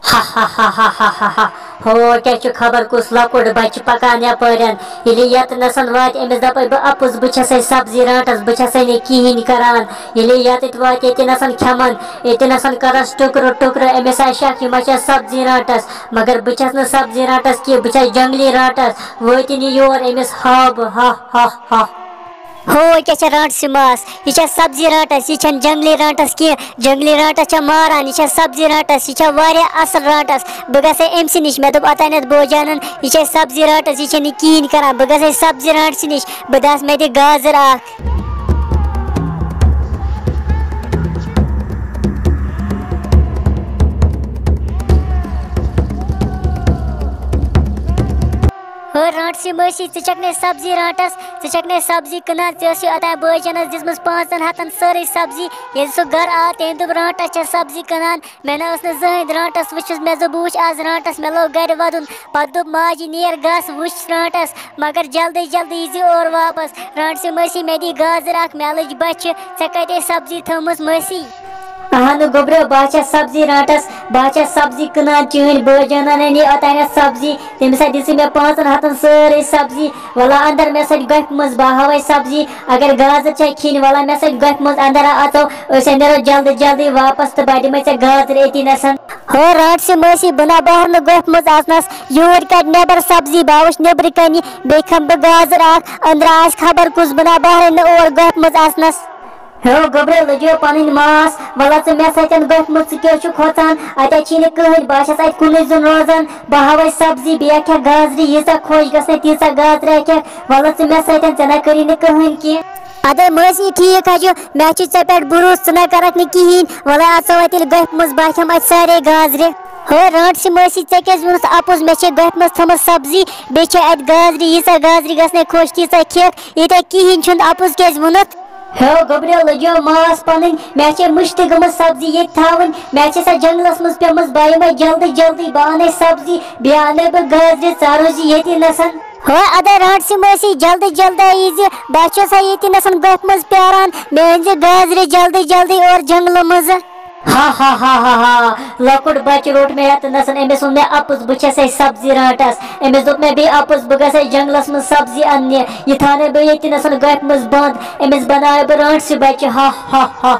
हा हा हा हा हा हा हा हो क्या खबर कुस लकुट बच पकान यपरन ये यत नसन वात अमिस दप अपुस बस सब्जी राटस बस कहें करान ये यत वात ये नसन खेमन ये नसन करस टुकर टुकर अमिस शक यह सब्जी राटस मगर बस सब्जी राटस कि बस जंगली राटस वतन योर अमिस हाब हा हा हा हो क्या राटस मास यह सब्जी राटस यह जंगली राटस कि जंगली राटस मारान यह सब्जी राटस यह असल राटस बह गई अमस नश मे दोप अतन बोजान यह सब्जी राटस यह कहें करान बह गई सब्जी राटस नश बह दस मे दि गाजर हो राटसी मसी चकने सब्जी राटस चकने सब्जी कनान अतः बजनस दिम 500 सारे सब्जी ये सह घर आ तम दोप राटस सब्जी कनान मे ना जहन राटस वुचस मे दोप बह आज राटस मे लोग घर वदन पत दोप माजि नेर गस वुच राटस मगर जल्दी जल्दी यी और वापस राटसी मसी मे दी गाजर मे लज बच ऐ कते सब्जी थमस मसी अहन गोब्रो बाचा सब्जी राटस बाचा सब्जी कनान चीन बजन अतन सब्जी तमिस दिस मे 500 सारे सब्जी वला अंदर मे सट गफ मज बहावे सब्जी अगर गाजर खिन वला मे सट गफ मज अंदर अचो नो जल्दी जल्दी वापस तो बड़ मे गाजर ये नसन हो राटसी मसी बना बहर न गफ मज आसनस यूर कट नेबर सब्जी बावश नेबर कन बे खम बह गाजर अंदर आज खबर कुस बना बहर न और गफ मज आसनस हो गोब्रे लजो पन मास वल मे सतन गफ मज क्या खोचान अत कहें बस अत कुन जुन रोजान बह हवे सब्जी बे गाजर यीचा खुश गई तीचा गाजर वल मे सतन ना करी कहें कह अदे मसी ठीक मे पे भरोस ना करक कहें वल अचो अत गफ मज बहम अत सारे गाजर हो राटसी मसी क्या वुनस अपुज मे गफ मज थम सब्जी बे अत गाजर यीचा गाजर गई खुश तीचा खेक ये कहें अपुज क्या वुनत हो गोब्रे लजो मास पन मे मुश्त गम सब्जी ये थावन मे जंगलस मज पेम बह मे जल्दी जल्दी बह अन सब्जी बे अन बह गाजर चारोज ये नसन हो अदे राटसी मसी जल्दी जल्दी यी बह ये नसन गफ मज प्यारान मे अन गाजर जल्दी जल्दी और जंगल मज हा हा हा हा हा लकुट बच रोट मे ये नसन अमिस मे अपुस बस सब्जी राटस अमिस दोप मे बे अपुस बह गई जंगलस मज सब्जी अन्न यह थाने बह ये नसन गफ मज बंद अमिस बनाए बह राटसी बच हा हा हा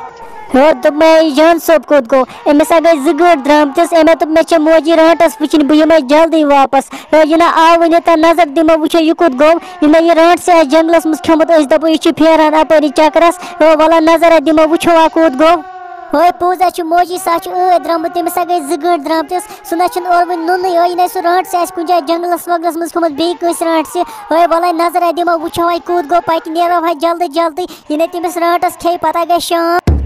हो दोप मे जान सोप कोत गो अमिस गई 2 गट द्रामतिस अमे दोप मे मोजी राटस वुचन बह यम जल्दी वापस हो यह आव वन नजर दिमो वो यह कुत गो यह राटस जंगलस मज खमुत दपो यह फेरान अपरी चकरस हो वल नजर दिमो वो आ कूत गो हो पूजा मोजी सा द्रम तमिस गई 2 गट द्रामतिस सह ना और वन नुन यह सह राटस कुन जाए जंगलस वगलस मज खमुत बे राटस हो वल नजर दिमो वो कूत गो पत नो जल्दी जल्दी यह तमिस राटस खे पता गई शाम।